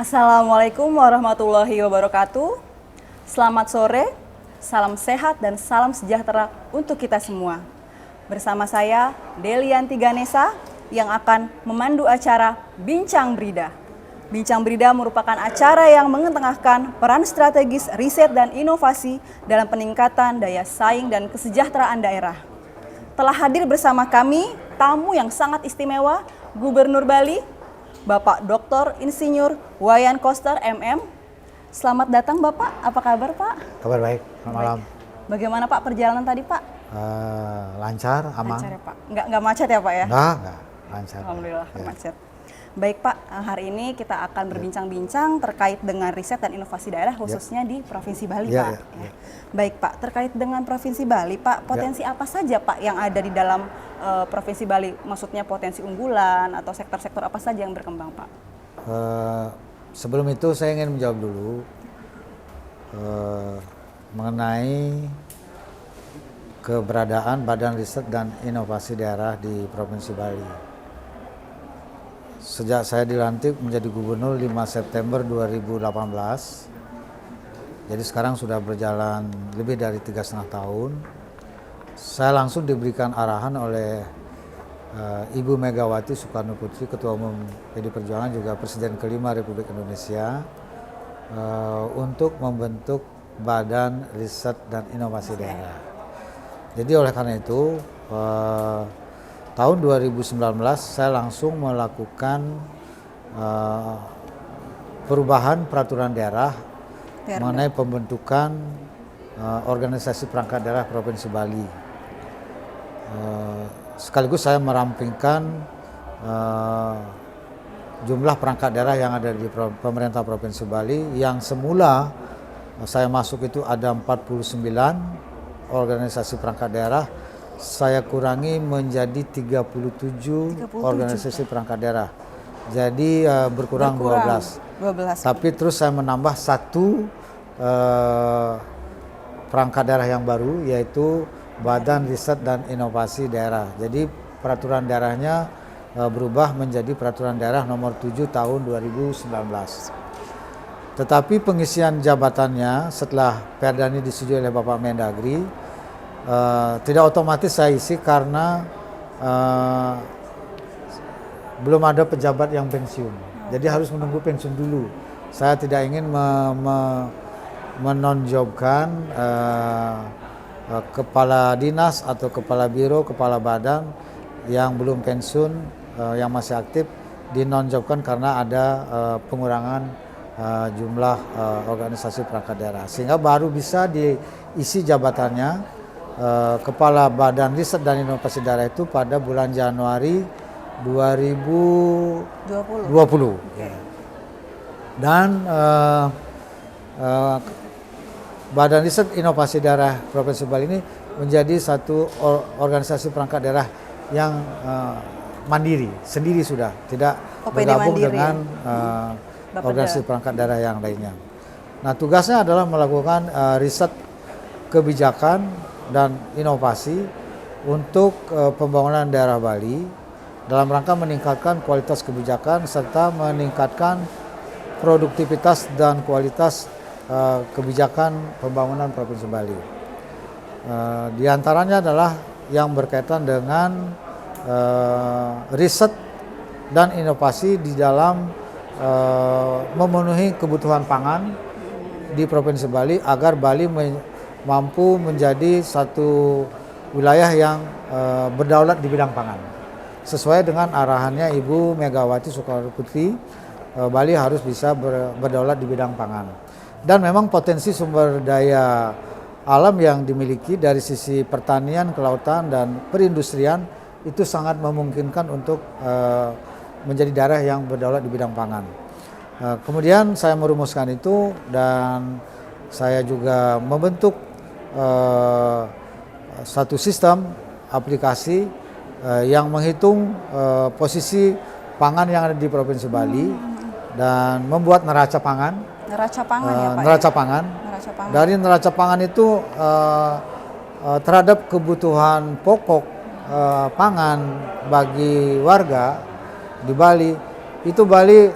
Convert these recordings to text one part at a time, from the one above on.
Assalamualaikum warahmatullahi wabarakatuh. Selamat sore, salam sehat dan salam sejahtera untuk kita semua. Bersama saya, Delianti Ganesa, yang akan memandu acara Bincang Brida. Bincang Brida merupakan acara yang mengetengahkan peran strategis riset dan inovasi dalam peningkatan daya saing dan kesejahteraan daerah. Telah hadir bersama kami tamu yang sangat istimewa, Gubernur Bali, Bapak Dr. Insinyur Wayan Koster MM. Selamat datang Bapak, apa kabar Pak? Kabar baik, selamat malam. Bagaimana Pak perjalanan tadi Pak? Lancar, aman. Lancar ya Pak? Nggak macet ya Pak ya? Enggak, lancar. Alhamdulillah, Ya. macet. Baik Pak, hari ini kita akan berbincang-bincang terkait dengan riset dan inovasi daerah khususnya di Provinsi Bali Pak. Ya. Baik Pak, terkait dengan Provinsi Bali Pak, potensi apa saja Pak yang ada di dalam Provinsi Bali? Maksudnya potensi unggulan atau sektor-sektor apa saja yang berkembang Pak? Sebelum itu saya ingin menjawab dulu mengenai keberadaan Badan Riset dan Inovasi Daerah di Provinsi Bali. Sejak saya dilantik menjadi gubernur 5 September 2018, jadi sekarang sudah berjalan lebih dari 3,5 tahun, saya langsung diberikan arahan oleh Ibu Megawati Soekarno Putri, Ketua Umum PDI Perjuangan juga Presiden kelima Republik Indonesia, untuk membentuk Badan Riset dan Inovasi Daerah. Jadi oleh karena itu, tahun 2019 saya langsung melakukan perubahan peraturan daerah mengenai pembentukan organisasi perangkat daerah Provinsi Bali. Sekaligus saya merampingkan jumlah perangkat daerah yang ada di pemerintah Provinsi Bali, yang semula saya masuk itu ada 49 organisasi perangkat daerah. Saya kurangi menjadi 37 organisasi perangkat daerah. Jadi berkurang 12. Tapi terus saya menambah satu perangkat daerah yang baru, yaitu Badan Riset dan Inovasi Daerah. Jadi peraturan daerahnya berubah menjadi peraturan daerah nomor 7 tahun 2019. Tetapi pengisian jabatannya setelah Perda ini disetujui oleh Bapak Mendagri, tidak otomatis saya isi karena belum ada pejabat yang pensiun. Jadi harus menunggu pensiun dulu. Saya tidak ingin menonjobkan kepala dinas atau kepala biro, kepala badan yang belum pensiun, yang masih aktif, dinonjobkan karena ada pengurangan jumlah organisasi perangkat daerah. Sehingga baru bisa diisi jabatannya Kepala Badan Riset dan Inovasi Daerah itu pada bulan Januari 2020. Dan Badan Riset Inovasi Daerah Provinsi Bali ini menjadi satu organisasi perangkat daerah yang mandiri, sendiri sudah, tidak bergabung dengan organisasi perangkat daerah yang lainnya. Nah, tugasnya adalah melakukan riset kebijakan dan inovasi untuk pembangunan daerah Bali dalam rangka meningkatkan kualitas kebijakan serta meningkatkan produktivitas dan kualitas kebijakan pembangunan Provinsi Bali. Di antaranya adalah yang berkaitan dengan riset dan inovasi di dalam memenuhi kebutuhan pangan di Provinsi Bali agar Bali mampu menjadi satu wilayah yang berdaulat di bidang pangan. Sesuai dengan arahannya Ibu Megawati Soekarno Putri, Bali harus bisa berdaulat di bidang pangan. Dan memang potensi sumber daya alam yang dimiliki dari sisi pertanian, kelautan, dan perindustrian itu sangat memungkinkan untuk menjadi daerah yang berdaulat di bidang pangan. Kemudian saya merumuskan itu dan saya juga membentuk satu sistem aplikasi yang menghitung posisi pangan yang ada di Provinsi Bali dan membuat neraca pangan. Neraca pangan ya Pak? Neraca pangan. Dari neraca pangan itu terhadap kebutuhan pokok pangan bagi warga di Bali, itu Bali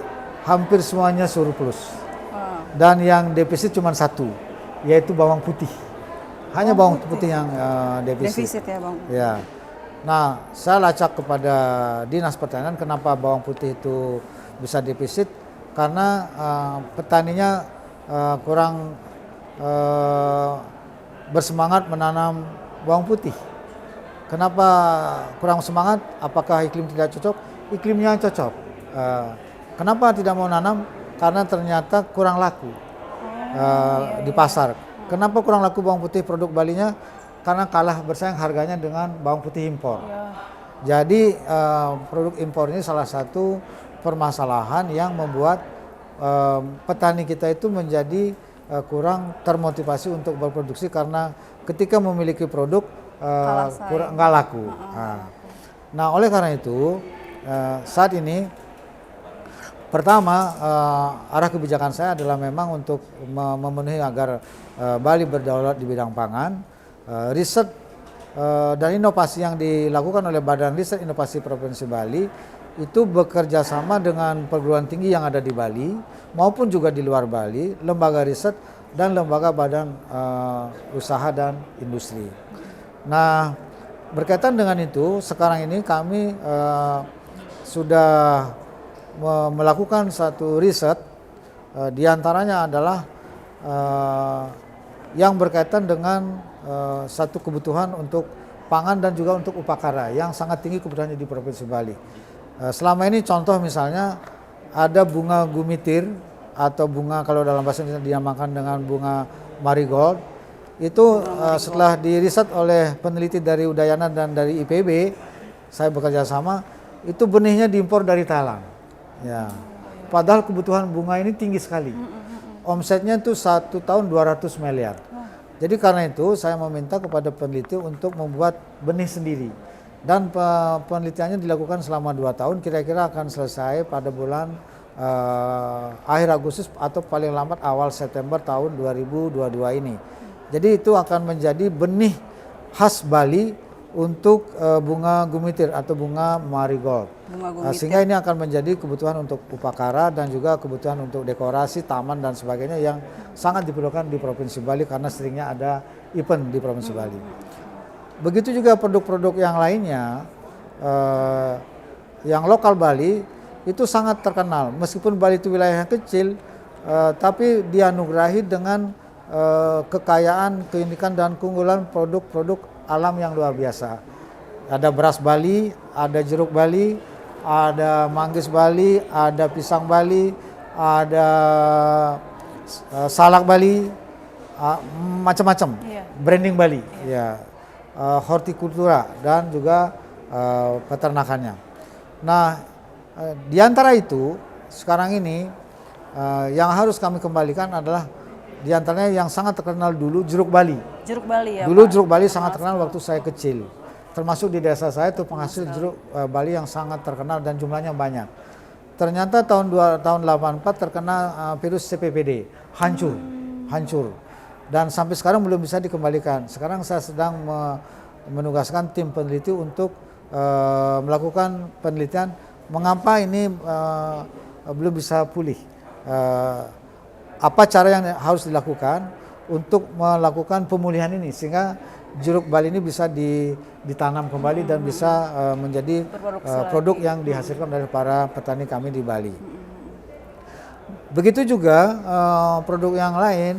hampir semuanya surplus. Wow. Dan yang defisit cuma satu, yaitu bawang putih. Hanya bawang putih yang defisit. Defisit ya Bang. Ya. Nah, saya lacak kepada Dinas Pertanian kenapa bawang putih itu bisa defisit, karena petaninya kurang bersemangat menanam bawang putih. Kenapa kurang semangat? Apakah iklim tidak cocok? Iklimnya cocok. Kenapa tidak mau nanam? Karena ternyata kurang laku di pasar. Kenapa kurang laku bawang putih produk Balinya? Karena kalah bersaing harganya dengan bawang putih impor. Jadi produk impor ini salah satu permasalahan yang membuat petani kita itu menjadi kurang termotivasi untuk berproduksi, karena ketika memiliki produk kurang nggak laku. Nah, oleh karena itu saat ini pertama arah kebijakan saya adalah memang untuk memenuhi agar Bali berdaulat di bidang pangan. Riset dan inovasi yang dilakukan oleh Badan Riset Inovasi Provinsi Bali itu bekerja sama dengan perguruan tinggi yang ada di Bali maupun juga di luar Bali, lembaga riset dan lembaga badan usaha dan industri. Nah, berkaitan dengan itu, sekarang ini kami sudah melakukan satu riset, diantaranya adalah yang berkaitan dengan satu kebutuhan untuk pangan dan juga untuk upacara yang sangat tinggi kebutuhannya di Provinsi Bali. Selama ini contoh misalnya ada bunga gumitir atau bunga, kalau dalam bahasa Indonesia dinamakan dengan bunga marigold. Itu setelah diriset oleh peneliti dari Udayana dan dari IPB, saya bekerja sama, itu benihnya diimpor dari Thailand. Ya. Padahal kebutuhan bunga ini tinggi sekali. Omsetnya itu 1 tahun 200 miliar. Jadi karena itu saya meminta kepada peneliti untuk membuat benih sendiri. Dan penelitiannya dilakukan selama 2 tahun, kira-kira akan selesai pada bulan akhir Agustus atau paling lambat awal September tahun 2022 ini. Jadi itu akan menjadi benih khas Bali untuk bunga gumitir atau bunga marigold. Sehingga ini akan menjadi kebutuhan untuk upacara dan juga kebutuhan untuk dekorasi taman dan sebagainya yang sangat diperlukan di Provinsi Bali karena seringnya ada event di Provinsi Bali. Begitu juga produk-produk yang lainnya, yang lokal Bali itu sangat terkenal. Meskipun Bali itu wilayah yang kecil, tapi dianugerahi dengan kekayaan, keunikan dan keunggulan produk-produk alam yang luar biasa. Ada beras Bali, ada jeruk Bali, ada manggis Bali, ada pisang Bali, ada salak Bali, macam-macam. Branding Bali, ya. Hortikultura dan juga peternakannya. Nah, di antara itu sekarang ini yang harus kami kembalikan adalah di antaranya yang sangat terkenal dulu jeruk Bali. Jeruk Bali ya. Dulu Pak, jeruk Bali sangat terkenal waktu saya kecil. Termasuk di desa saya itu penghasil jeruk Bali yang sangat terkenal dan jumlahnya banyak. Ternyata tahun 84 terkena virus CPPD, hancur. Dan sampai sekarang belum bisa dikembalikan. Sekarang saya sedang menugaskan tim peneliti untuk melakukan penelitian mengapa ini belum bisa pulih. Apa cara yang harus dilakukan untuk melakukan pemulihan ini sehingga jeruk Bali ini bisa ditanam kembali dan bisa menjadi produk yang dihasilkan dari para petani kami di Bali. Begitu juga produk yang lain,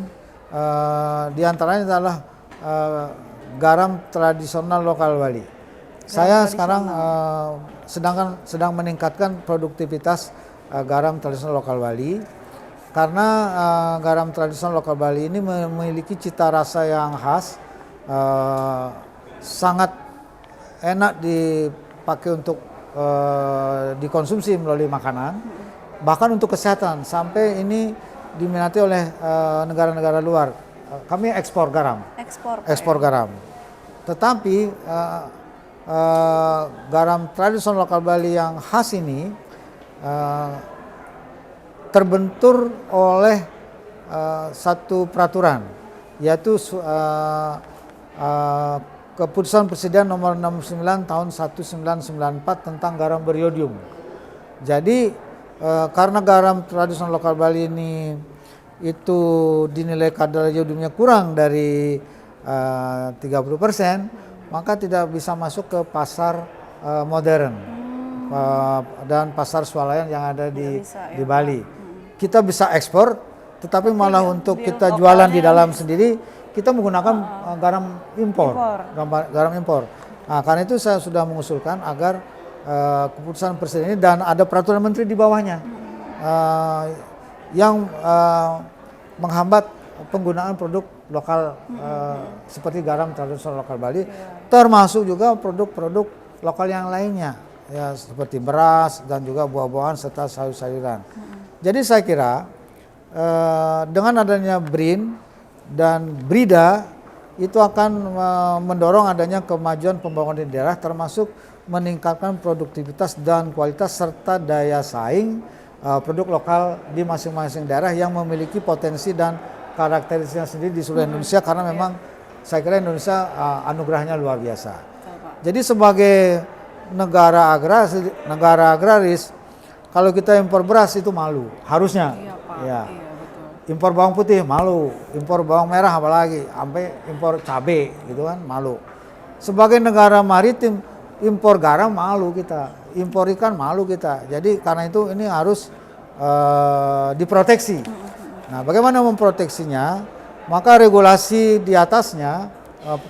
di antaranya adalah garam tradisional lokal Bali. Saya sekarang sedang meningkatkan produktivitas garam tradisional lokal Bali karena garam tradisional lokal Bali ini memiliki cita rasa yang khas, sangat enak dipakai untuk dikonsumsi melalui makanan, bahkan untuk kesehatan, sampai ini diminati oleh negara-negara luar. Kami ekspor garam. Ekspor garam. Tetapi garam tradisional lokal Bali yang khas ini terbentur oleh satu peraturan, yaitu keputusan Presiden nomor 69 tahun 1994 tentang garam beriodium. Jadi karena garam tradisional lokal Bali ini itu dinilai kadar yodiumnya kurang dari 30%, maka tidak bisa masuk ke pasar modern dan pasar swalayan yang ada di Bali. Kita bisa ekspor, tetapi malah untuk kita jualan di dalam sendiri kita menggunakan garam impor. Garam impor. Nah, karena itu saya sudah mengusulkan agar keputusan Presiden ini dan ada peraturan Menteri di bawahnya yang menghambat penggunaan produk lokal seperti garam tradisional lokal Bali, termasuk juga produk-produk lokal yang lainnya, ya seperti beras dan juga buah-buahan serta sayur-sayuran. Jadi saya kira dengan adanya BRIN dan BRIDA itu akan mendorong adanya kemajuan pembangunan di daerah, termasuk meningkatkan produktivitas dan kualitas serta daya saing produk lokal di masing-masing daerah yang memiliki potensi dan karakteristiknya sendiri di seluruh Indonesia, karena memang saya kira Indonesia anugerahnya luar biasa. Jadi sebagai negara agraris, kalau kita impor beras itu malu, harusnya. Iya, Pak. Ya. Iya, betul. Impor bawang putih malu, impor bawang merah apalagi, sampai impor cabai gitu kan malu. Sebagai negara maritim, impor garam malu kita, impor ikan malu kita. Jadi karena itu ini harus diproteksi. Nah, bagaimana memproteksinya? Maka regulasi di atasnya,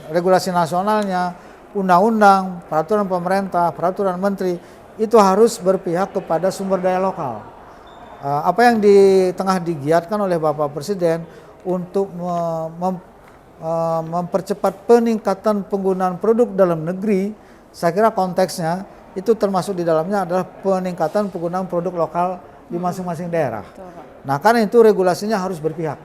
regulasi nasionalnya, undang-undang, peraturan pemerintah, peraturan menteri, itu harus berpihak kepada sumber daya lokal. Apa yang tengah digiatkan oleh Bapak Presiden untuk mempercepat peningkatan penggunaan produk dalam negeri, saya kira konteksnya itu termasuk di dalamnya adalah peningkatan penggunaan produk lokal di masing-masing daerah. Nah, karena itu regulasinya harus berpihak.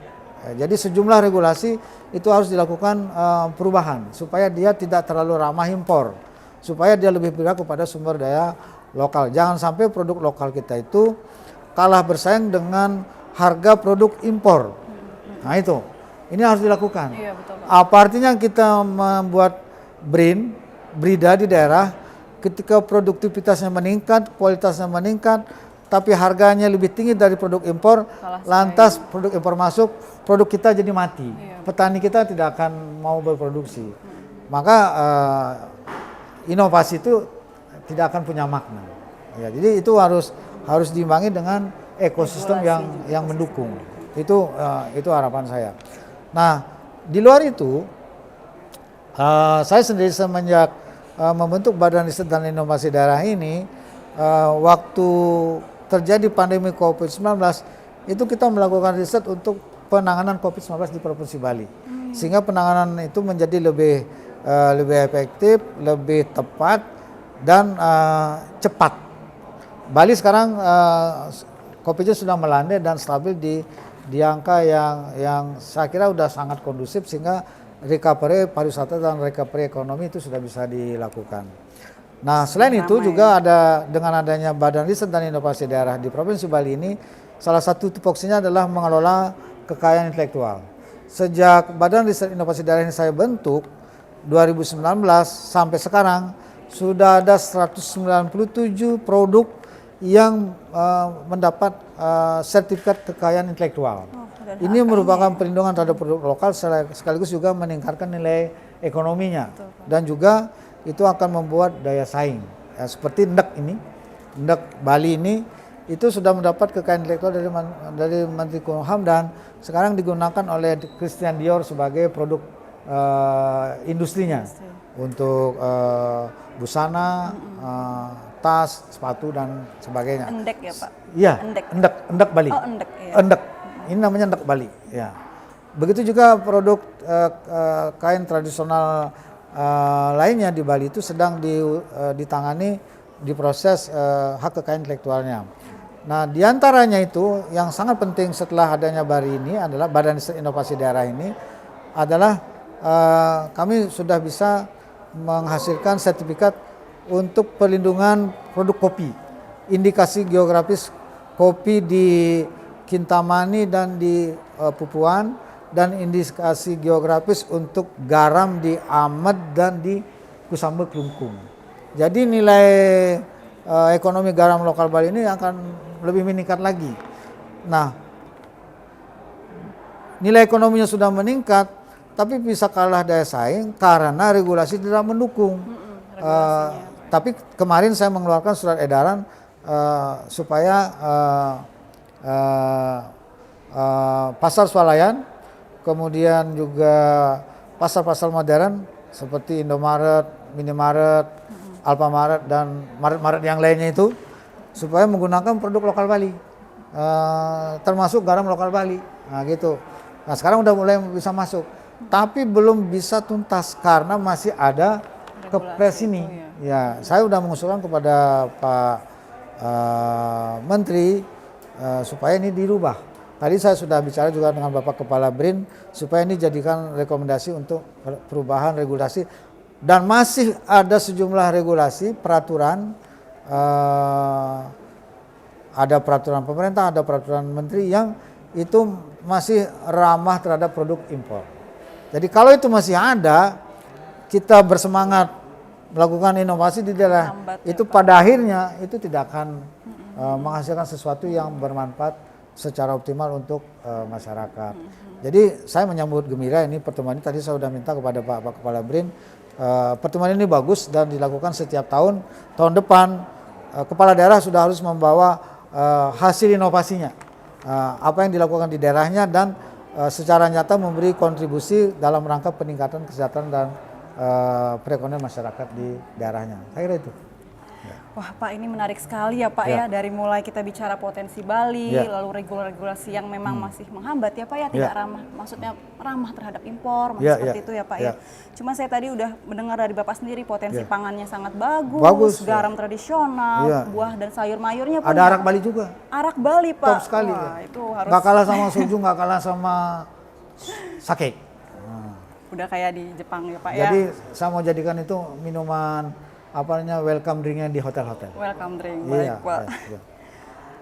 Jadi sejumlah regulasi itu harus dilakukan perubahan supaya dia tidak terlalu ramah impor, supaya dia lebih berpihak kepada sumber daya lokal. Jangan sampai produk lokal kita itu kalah bersaing dengan harga produk impor. Nah, ini harus dilakukan. Iya, betul, Pak. Apa artinya kita membuat BRIN, BRIDA di daerah, ketika produktivitasnya meningkat, kualitasnya meningkat, tapi harganya lebih tinggi dari produk impor, lantas produk impor masuk, produk kita jadi mati. Iya. Petani kita tidak akan mau berproduksi. Maka inovasi itu tidak akan punya makna. Ya, jadi itu harus diimbangi dengan ekosistem yang mendukung. Itu harapan saya. Nah, di luar itu saya sendiri semenjak membentuk Badan Riset dan Inovasi Daerah ini, waktu terjadi pandemi COVID-19 itu kita melakukan riset untuk penanganan COVID-19 di Provinsi Bali, sehingga penanganan itu menjadi lebih efektif, lebih tepat dan cepat. Bali sekarang COVID-nya sudah melandai dan stabil di angka yang saya kira sudah sangat kondusif, sehingga recovery pariwisata dan recovery ekonomi itu sudah bisa dilakukan. Nah, selain itu juga ada dengan adanya Badan Riset dan Inovasi Daerah di Provinsi Bali ini, salah satu tupoksinya adalah mengelola kekayaan intelektual. Sejak Badan Riset Inovasi Daerah ini saya bentuk 2019 sampai sekarang sudah ada 197 produk yang mendapat sertifikat kekayaan intelektual. Ini merupakan perlindungan terhadap produk lokal sekaligus juga meningkatkan nilai ekonominya. Dan juga itu akan membuat daya saing. Ya, seperti ndek Bali ini itu sudah mendapat kekayaan intelektual dari Menteri Kumham dan sekarang digunakan oleh Christian Dior sebagai produk industrinya untuk busana, tas, sepatu dan sebagainya. Endek ya, Pak? Iya, endek Bali. Oh, endek. Iya. Endek. Ini namanya endek Bali. Ya. Begitu juga produk kain tradisional lainnya di Bali itu sedang ditangani di proses hak kekayaan intelektualnya. Nah, diantaranya itu yang sangat penting setelah adanya BARI ini adalah Badan Riset Inovasi Daerah ini adalah kami sudah bisa menghasilkan sertifikat untuk perlindungan produk kopi, indikasi geografis kopi di Kintamani dan di Pupuan, dan indikasi geografis untuk garam di Amed dan di Kusambel Klungkung. Jadi nilai ekonomi garam lokal Bali ini akan lebih meningkat lagi. Nah, nilai ekonominya sudah meningkat, tapi bisa kalah daya saing karena regulasi tidak mendukung. Tapi kemarin saya mengeluarkan surat edaran supaya pasar swalayan, kemudian juga pasar-pasar modern seperti Indomaret, Minimaret, Alfamaret dan Maret-Maret yang lainnya itu, supaya menggunakan produk lokal Bali, termasuk garam lokal Bali, nah gitu. Nah sekarang udah mulai bisa masuk, tapi belum bisa tuntas karena masih ada kepres ini. Ya, saya udah mengusulkan kepada Pak Menteri supaya ini dirubah. Tadi saya sudah bicara juga dengan Bapak Kepala BRIN supaya ini jadikan rekomendasi untuk perubahan regulasi, dan masih ada sejumlah regulasi peraturan, ada peraturan pemerintah, ada peraturan menteri yang itu masih ramah terhadap produk impor. Jadi kalau itu masih ada, kita bersemangat melakukan inovasi di daerah itu, pada akhirnya itu tidak akan menghasilkan sesuatu yang bermanfaat secara optimal untuk masyarakat. Jadi saya menyambut gembira ini pertemuan ini. Tadi saya sudah minta kepada Pak Kepala BRIN, pertemuan ini bagus dan dilakukan setiap tahun. Tahun depan kepala daerah sudah harus membawa hasil inovasinya, apa yang dilakukan di daerahnya, dan secara nyata memberi kontribusi dalam rangka peningkatan kesejahteraan dan perekonomian masyarakat di daerahnya. Saya kira itu. Wah Pak, ini menarik sekali ya Pak ya. Dari mulai kita bicara potensi Bali, lalu regulasi yang memang masih menghambat ya Pak ya, tidak ramah, maksudnya ramah terhadap impor, seperti itu ya Pak ya. Cuma saya tadi udah mendengar dari Bapak sendiri potensi pangannya sangat bagus, garam tradisional, buah dan sayur mayurnya pun. Ada arak Bali juga. Arak Bali Pak. Top sekali. Wah, itu harus. Nggak kalah sama soju, nggak kalah sama sake. Udah kayak di Jepang ya Pak ya. Jadi saya mau jadikan itu minuman welcome drinknya di hotel-hotel. Welcome drink, baik Pak.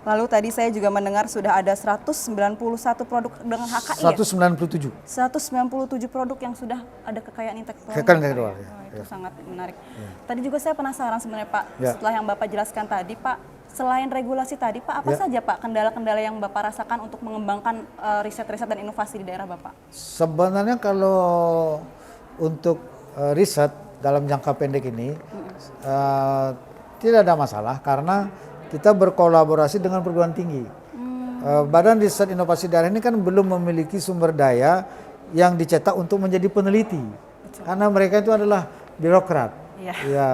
Lalu tadi saya juga mendengar sudah ada 191 produk dengan HKI 197. Ya? 197 produk yang sudah ada kekayaan intelektual. Kekayaan intelektual. Itu sangat menarik. Tadi juga saya penasaran sebenarnya Pak, setelah yang Bapak jelaskan tadi Pak, selain regulasi tadi Pak, apa saja Pak kendala-kendala yang Bapak rasakan untuk mengembangkan riset-riset dan inovasi di daerah Bapak? Sebenarnya kalau untuk riset dalam jangka pendek ini tidak ada masalah karena kita berkolaborasi dengan perguruan tinggi. Badan Riset Inovasi Daerah ini kan belum memiliki sumber daya yang dicetak untuk menjadi peneliti. Betul. Karena mereka itu adalah birokrat,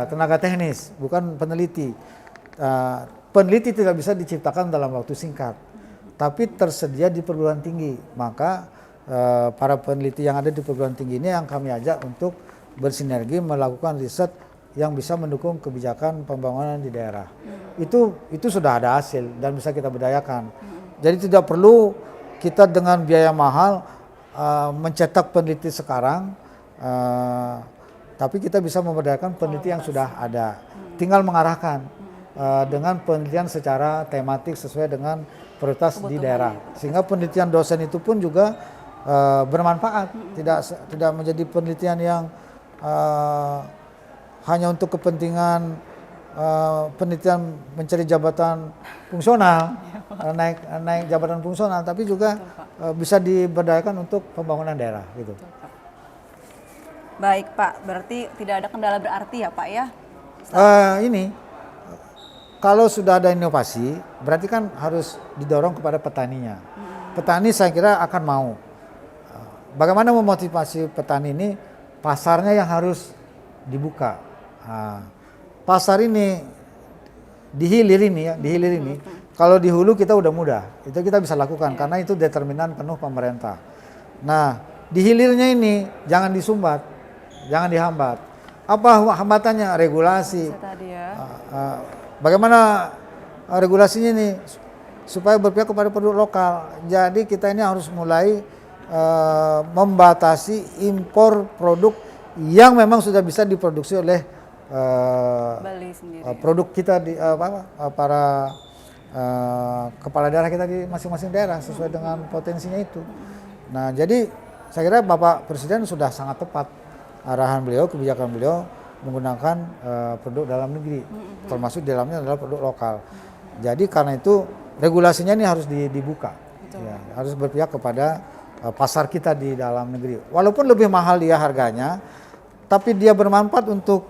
tenaga teknis, bukan peneliti. Peneliti tidak bisa diciptakan dalam waktu singkat, tapi tersedia di perguruan tinggi. Maka para peneliti yang ada di perguruan tinggi ini yang kami ajak untuk bersinergi melakukan riset yang bisa mendukung kebijakan pembangunan di daerah. Itu sudah ada hasil dan bisa kita berdayakan. Jadi tidak perlu kita dengan biaya mahal mencetak peneliti sekarang, tapi kita bisa memberdayakan peneliti yang sudah ada. Tinggal mengarahkan dengan penelitian secara tematik sesuai dengan prioritas di daerah. Sehingga penelitian dosen itu pun juga bermanfaat, tidak menjadi penelitian yang hanya untuk kepentingan penelitian mencari jabatan fungsional, naik jabatan fungsional, tapi juga bisa diberdayakan untuk pembangunan daerah gitu. Baik Pak, berarti tidak ada kendala berarti ya Pak ya? Ini kalau sudah ada inovasi, berarti kan harus didorong kepada petaninya. Petani saya kira akan mau. Bagaimana memotivasi petani ini? Pasarnya yang harus dibuka. Pasar ini di hilir ini, kalau di hulu kita udah mudah, itu kita bisa lakukan karena itu determinan penuh pemerintah. Nah, di hilirnya ini jangan disumbat, jangan dihambat. Apa hambatannya? Regulasi. Bagaimana regulasinya ini supaya berpihak kepada produk lokal. Jadi kita ini harus mulai membatasi impor produk yang memang sudah bisa diproduksi oleh Bali sendiri. Produk kita di para kepala daerah kita di masing-masing daerah sesuai dengan potensinya itu. Nah, jadi saya kira Bapak Presiden sudah sangat tepat arahan beliau, kebijakan beliau menggunakan produk dalam negeri, termasuk di dalamnya adalah produk lokal. Jadi karena itu regulasinya ini harus dibuka. Ya, harus berpihak kepada pasar kita di dalam negeri. Walaupun lebih mahal dia harganya, tapi dia bermanfaat untuk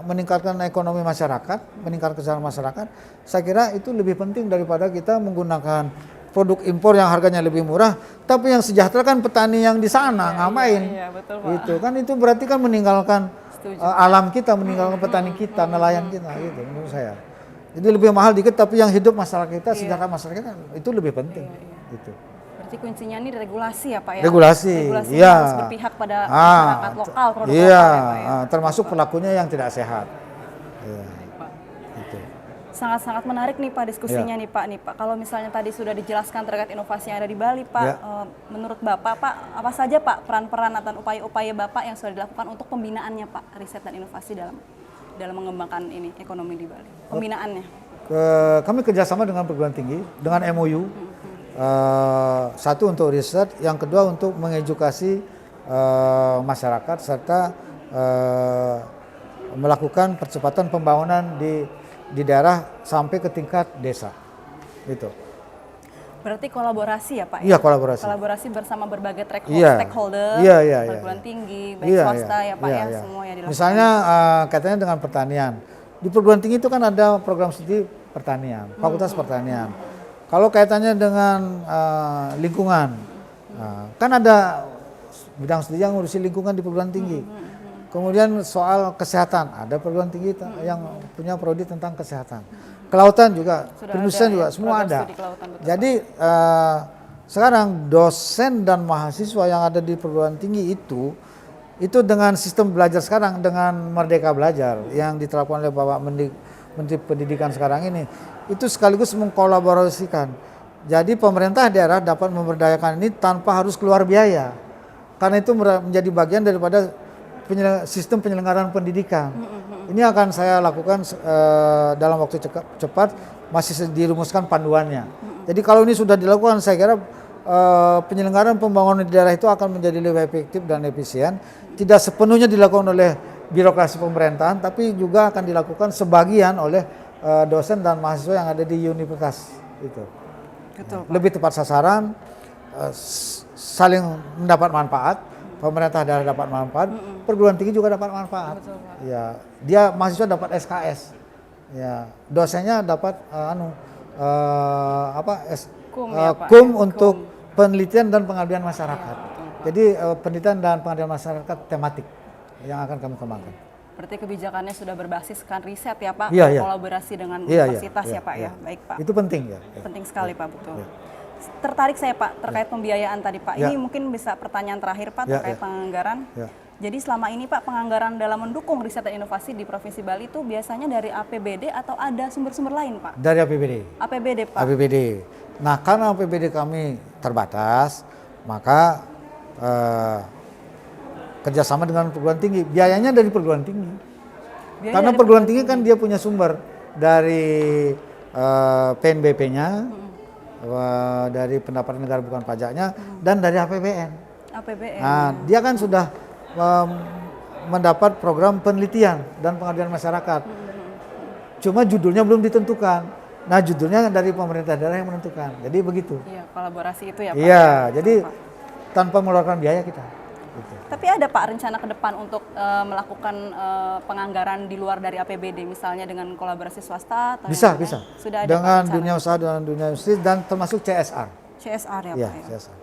meningkatkan ekonomi masyarakat, meningkatkan kesejahteraan masyarakat. Saya kira itu lebih penting daripada kita menggunakan produk impor yang harganya lebih murah, tapi yang sejahtera kan petani yang di sana, ngapain? Iya, betul, Pak. Itu kan itu berarti kan meninggalkan alam kita, meninggalkan petani kita, nelayan kita, gitu menurut saya. Jadi lebih mahal dikit, tapi yang hidup masyarakat kita, sejahtera masyarakat kita, itu lebih penting. Gitu. Berarti kuncinya ini regulasi ya Pak ya? Regulasi, iya. Harus berpihak pada masyarakat lokal, produk iya, lokal ya Pak ya? Termasuk pelakunya yang tidak sehat. Iya. Itu. Sangat-sangat menarik nih Pak diskusinya nih Pak. Kalau misalnya tadi sudah dijelaskan terkait inovasi yang ada di Bali Pak, menurut Bapak apa saja Pak peran-peran atau upaya-upaya Bapak yang sudah dilakukan untuk pembinaannya Pak, riset dan inovasi dalam mengembangkan ini ekonomi di Bali, pembinaannya? Kami kerjasama dengan perguruan tinggi, dengan MOU. Satu untuk riset, yang kedua untuk mengedukasi masyarakat serta melakukan percepatan pembangunan di daerah sampai ke tingkat desa. Itu. Berarti kolaborasi ya Pak? Iya, kolaborasi. Kolaborasi bersama berbagai stakeholder, perguruan tinggi, baik swasta ya Pak ya, semua yang dilakukan. Misalnya katanya dengan pertanian. Di perguruan tinggi itu kan ada program studi pertanian, fakultas pertanian. Kalau kaitannya dengan lingkungan, kan ada bidang studi yang ngurusi lingkungan di perguruan tinggi. Kemudian soal kesehatan, ada perguruan tinggi yang punya prodi tentang kesehatan. Kelautan juga, perindustrian juga, semua ada. Jadi sekarang dosen dan mahasiswa yang ada di perguruan tinggi itu dengan sistem belajar sekarang, dengan Merdeka Belajar yang diterapkan oleh Bapak Menteri Pendidikan sekarang ini, itu sekaligus mengkolaborasikan. Jadi pemerintah daerah dapat memberdayakan ini tanpa harus keluar biaya. Karena itu menjadi bagian daripada sistem penyelenggaraan pendidikan. Ini akan saya lakukan dalam waktu cepat, masih dirumuskan panduannya. Jadi kalau ini sudah dilakukan, saya kira penyelenggaraan pembangunan di daerah itu akan menjadi lebih efektif dan efisien. Tidak sepenuhnya dilakukan oleh birokrasi pemerintahan, tapi juga akan dilakukan sebagian oleh dosen dan mahasiswa yang ada di universitas. Itu. Betul, Pak. Lebih tepat sasaran, saling mendapat manfaat. Pemerintah daerah dapat manfaat, perguruan tinggi juga dapat manfaat. Betul, Pak. Ya, dia mahasiswa dapat SKS. Ya, dosennya dapat KUM untuk penelitian dan pengabdian masyarakat. Jadi penelitian dan pengabdian masyarakat tematik yang akan kami kembangkan. Berarti kebijakannya sudah berbasiskan riset ya Pak, kolaborasi dengan universitas ya Pak ya. Baik Pak. Itu penting ya. Penting sekali Pak, betul. Tertarik saya Pak terkait pembiayaan tadi Pak. Ini mungkin bisa pertanyaan terakhir Pak terkait penganggaran. Jadi selama ini Pak penganggaran dalam mendukung riset dan inovasi di Provinsi Bali itu biasanya dari APBD atau ada sumber-sumber lain Pak? Dari APBD. APBD Pak. APBD. Nah karena APBD kami terbatas, maka kerjasama dengan perguruan tinggi. Biayanya dari perguruan tinggi. Karena perguruan tinggi kan dia punya sumber dari PNBP-nya. Dari pendapatan negara bukan pajaknya dan dari APBN. Nah, dia kan sudah mendapat program penelitian dan pengabdian masyarakat. Cuma judulnya belum ditentukan. Nah, judulnya dari pemerintah daerah yang menentukan. Jadi begitu. Iya, kolaborasi itu ya Pak. Iya, jadi tanpa mengeluarkan biaya kita. Gitu. Tapi ada Pak rencana ke depan untuk melakukan penganggaran di luar dari APBD, misalnya dengan kolaborasi swasta? Atau bisa. Sudah ada dengan dunia usaha, dengan dunia industri, dan termasuk CSR. CSR ya Iya, Pak? Ya? CSR.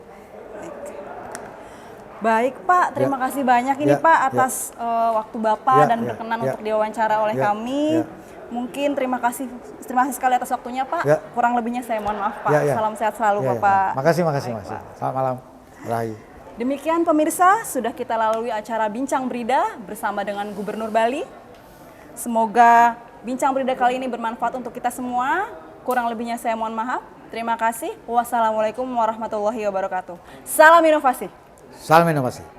Baik Pak, terima kasih banyak ini Pak atas waktu Bapak dan berkenan untuk diwawancara oleh kami. Mungkin terima kasih sekali atas waktunya Pak. Kurang lebihnya saya mohon maaf Pak. Salam sehat selalu Bapak. Makasih. Selamat malam. Rahayu. Demikian pemirsa, sudah kita lalui acara Bincang Brida bersama dengan Gubernur Bali. Semoga Bincang Brida kali ini bermanfaat untuk kita semua. Kurang lebihnya saya mohon maaf. Terima kasih. Wassalamualaikum warahmatullahi wabarakatuh. Salam inovasi. Salam inovasi.